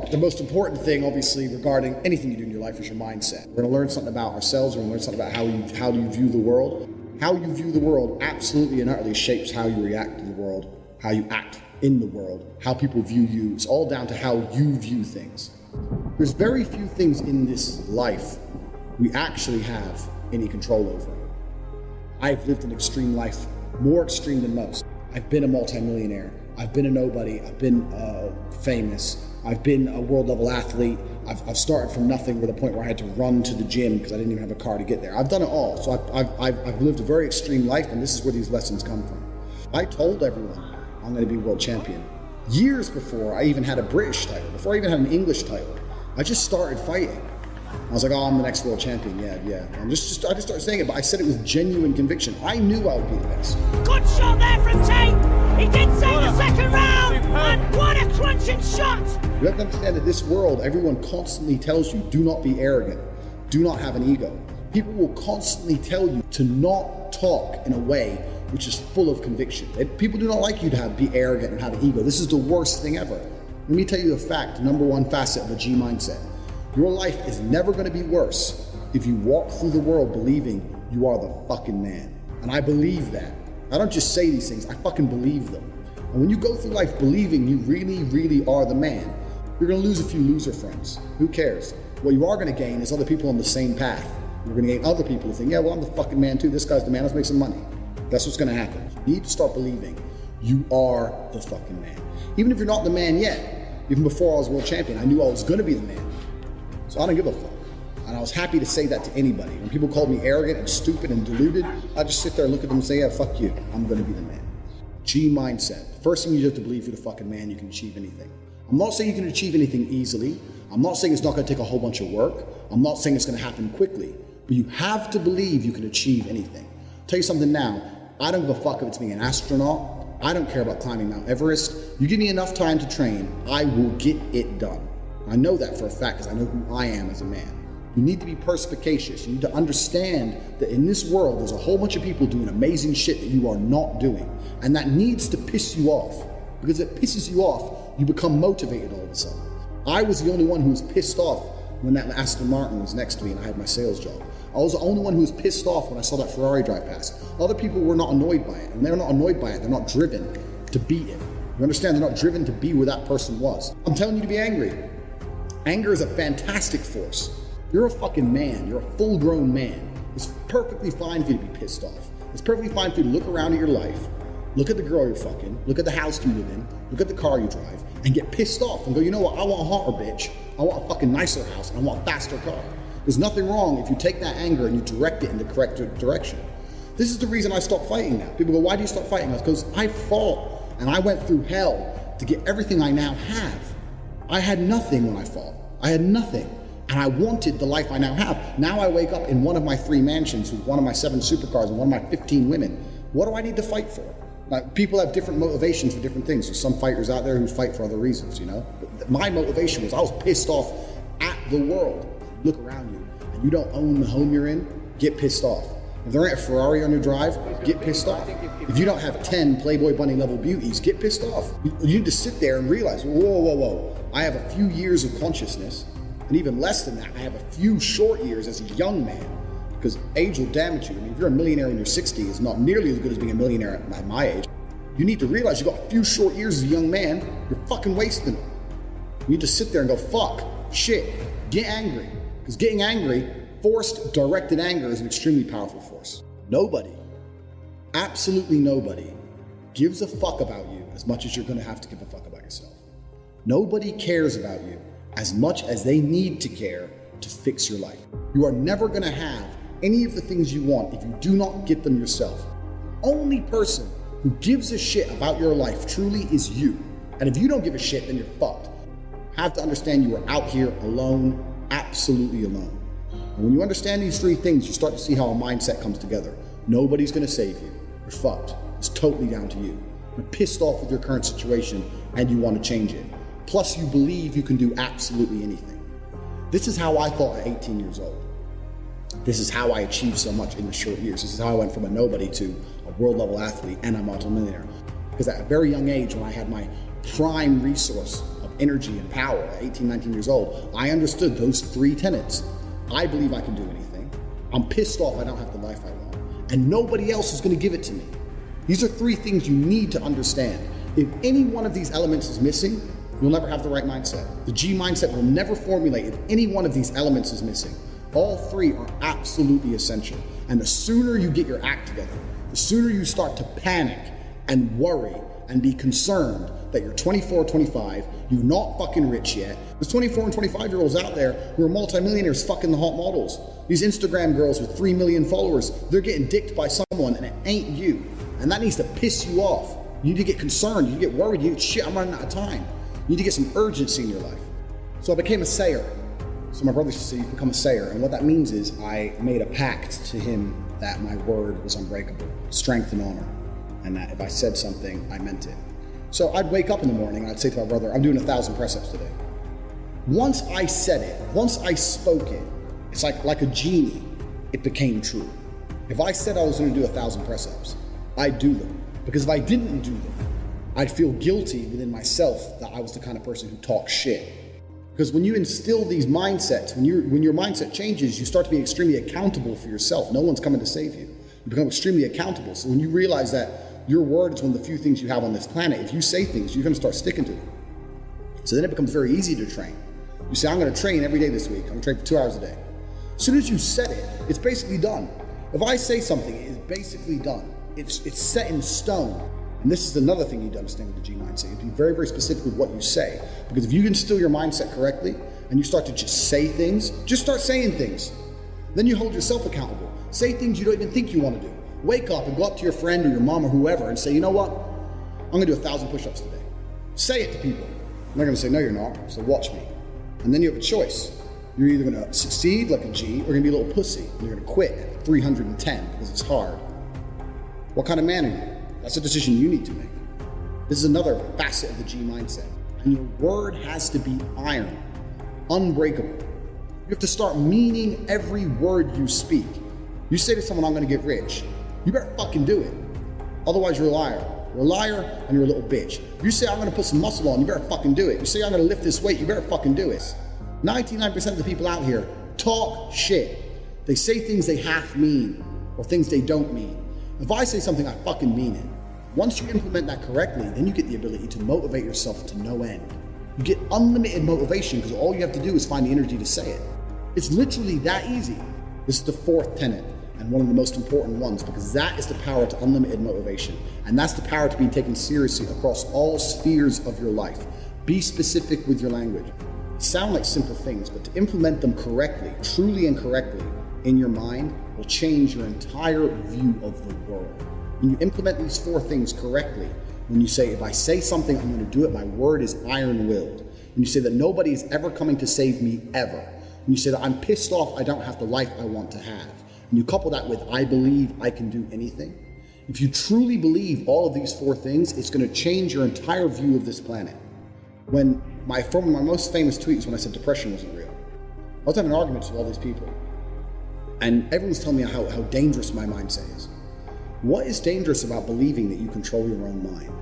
The most important thing, obviously, regarding anything you do in your life is your mindset. We're going to learn something about ourselves. We're going to learn something about how you view the world. How you view the world absolutely and utterly shapes how you react to the world, how you act in the world, how people view you. It's all down to how you view things. There's very few things in this life we actually have any control over. I've lived an extreme life, more extreme than most. I've been a multimillionaire. I've been a nobody. I've been famous. I've been a world level athlete. I've started from nothing with a point where I had to run to the gym because I didn't even have a car to get there. I've done it all. So I've lived a very extreme life, and this is where these lessons come from. I told everyone I'm going to be world champion years before I even had a British title, before I even had an English title. I just started fighting. I was like, oh, I'm the next world champion. Yeah. And I just started saying it, but I said it with genuine conviction. I knew I would be the best. Good shot there from Tate. He did say the second round, and what a crunching shot. You have to understand that this world, everyone constantly tells you, do not be arrogant. Do not have an ego. People will constantly tell you to not talk in a way which is full of conviction. People do not like you to be arrogant and have an ego. This is the worst thing ever. Let me tell you a fact, number one facet of a G mindset. Your life is never going to be worse if you walk through the world believing you are the fucking man. And I believe that. I don't just say these things, I fucking believe them. And when you go through life believing you really, really are the man, you're going to lose a few loser friends. Who cares? What you are going to gain is other people on the same path. You're going to gain other people who think, yeah, well, I'm the fucking man too. This guy's the man. Let's make some money. That's what's going to happen. You need to start believing you are the fucking man. Even if you're not the man yet, even before I was world champion, I knew I was going to be the man. So I don't give a fuck. And I was happy to say that to anybody. When people called me arrogant and stupid and deluded, I just sit there and look at them and say, yeah, fuck you. I'm going to be the man. G mindset. The first thing you have to believe you're the fucking man, you can achieve anything. I'm not saying you can achieve anything easily. I'm not saying it's not going to take a whole bunch of work. I'm not saying it's going to happen quickly. But you have to believe you can achieve anything. I'll tell you something now. I don't give a fuck if it's being an astronaut. I don't care about climbing Mount Everest. You give me enough time to train, I will get it done. I know that for a fact because I know who I am as a man. You need to be perspicacious. You need to understand that in this world, there's a whole bunch of people doing amazing shit that you are not doing. And that needs to piss you off. Because if it pisses you off, you become motivated all of a sudden. I was the only one who was pissed off when that Aston Martin was next to me and I had my sales job. I was the only one who was pissed off when I saw that Ferrari drive past. Other people were not annoyed by it. And they're not annoyed by it. They're not driven to beat it. You understand? They're not driven to be where that person was. I'm telling you to be angry. Anger is a fantastic force. You're a fucking man. You're a full-grown man. It's perfectly fine for you to be pissed off. It's perfectly fine for you to look around at your life, look at the girl you're fucking, look at the house you live in, look at the car you drive, and get pissed off and go, you know what, I want a hotter bitch. I want a fucking nicer house, and I want a faster car. There's nothing wrong if you take that anger and you direct it in the correct direction. This is the reason I stopped fighting now. People go, why do you stop fighting? Because I fought, and I went through hell to get everything I now have. I had nothing when I fought. I had nothing. And I wanted the life I now have. Now I wake up in one of my 3 mansions with one of my 7 supercars and one of my 15 women. What do I need to fight for? Like, people have different motivations for different things. There's some fighters out there who fight for other reasons, you know? But my motivation was I was pissed off at the world. Look around you and you don't own the home you're in, get pissed off. If there ain't a Ferrari on your drive, get pissed off. If you don't have 10 Playboy Bunny level beauties, get pissed off. You need to sit there and realize, whoa. I have a few years of consciousness. And even less than that, I have a few short years as a young man, because age will damage you. I mean, if you're a millionaire in your 60s, it's not nearly as good as being a millionaire at my age. You need to realize you got a few short years as a young man, you're fucking wasting them. You need to sit there and go, fuck, shit, get angry. Because getting angry, forced, directed anger is an extremely powerful force. Nobody, absolutely nobody, gives a fuck about you as much as you're gonna have to give a fuck about yourself. Nobody cares about you as much as they need to care to fix your life. You are never gonna have any of the things you want if you do not get them yourself. The only person who gives a shit about your life truly is you. And if you don't give a shit, then you're fucked. You have to understand you are out here alone, absolutely alone. And when you understand these 3 things, you start to see how a mindset comes together. Nobody's gonna save you. You're fucked. It's totally down to you. You're pissed off with your current situation and you want to change it. Plus you believe you can do absolutely anything. This is how I thought at 18 years old. This is how I achieved so much in the short years. This is how I went from a nobody to a world level athlete and a multimillionaire. Because at a very young age, when I had my prime resource of energy and power at 18, 19 years old, I understood those 3 tenets. I believe I can do anything. I'm pissed off I don't have the life I want. And nobody else is going to give it to me. These are 3 things you need to understand. If any one of these elements is missing, you'll never have the right mindset. The G mindset will never formulate if any one of these elements is missing. All 3 are absolutely essential. And the sooner you get your act together, the sooner you start to panic and worry and be concerned that you're 24, 25, you're not fucking rich yet. There's 24 and 25-year-olds out there who are multimillionaires fucking the hot models. These Instagram girls with 3 million followers, they're getting dicked by someone and it ain't you. And that needs to piss you off. You need to get concerned, you need to get worried, you need, shit, I'm running out of time. You need to get some urgency in your life. So I became a sayer. So my brother used to say, you've become a sayer. And what that means is I made a pact to him that my word was unbreakable, strength and honor. And that if I said something, I meant it. So I'd wake up in the morning and I'd say to my brother, I'm doing 1,000 press-ups today. Once I said it, once I spoke it, it's like a genie, it became true. If I said I was gonna do 1,000 press-ups, I'd do them. Because if I didn't do them, I'd feel guilty within myself that I was the kind of person who talks shit. Because when you instill these mindsets, when your mindset changes, you start to be extremely accountable for yourself. No one's coming to save you. You become extremely accountable. So when you realize that your word is one of the few things you have on this planet, if you say things, you're gonna start sticking to them. So then it becomes very easy to train. You say, I'm gonna train every day this week. I'm gonna train for 2 hours a day. As soon as you said it, it's basically done. If I say something, it's basically done. It's set in stone. And this is another thing you need to understand with the G mindset. You have to be very, very specific with what you say. Because if you instill your mindset correctly and you start to just say things, just start saying things. Then you hold yourself accountable. Say things you don't even think you want to do. Wake up and go up to your friend or your mom or whoever and say, you know what? I'm gonna do 1,000 push-ups today. Say it to people. And they're gonna say, no, you're not. So watch me. And then you have a choice. You're either gonna succeed like a G or you're gonna be a little pussy. And you're gonna quit at 310 because it's hard. What kind of man are you? That's a decision you need to make. This is another facet of the G mindset. And your word has to be iron, unbreakable. You have to start meaning every word you speak. You say to someone, I'm gonna get rich. You better fucking do it. Otherwise you're a liar. You're a liar and you're a little bitch. You say I'm gonna put some muscle on, you better fucking do it. You say I'm gonna lift this weight, you better fucking do it. 99% of the people out here talk shit. They say things they half mean or things they don't mean. If I say something, I fucking mean it. Once you implement that correctly, then you get the ability to motivate yourself to no end. You get unlimited motivation because all you have to do is find the energy to say it. It's literally that easy. This is the 4th tenet and one of the most important ones because that is the power to unlimited motivation. And that's the power to be taken seriously across all spheres of your life. Be specific with your language. Sound like simple things, but to implement them correctly, truly and correctly in your mind will change your entire view of the world. When you implement these 4 things correctly, when you say, if I say something, I'm gonna do it, my word is iron-willed. When you say that nobody is ever coming to save me, ever. When you say that I'm pissed off, I don't have the life I want to have. And you couple that with, I believe I can do anything. If you truly believe all of these 4 things, it's gonna change your entire view of this planet. One of my most famous tweets when I said depression wasn't real. I was having arguments with all these people. And everyone's telling me how dangerous my mindset is. What is dangerous about believing that you control your own mind?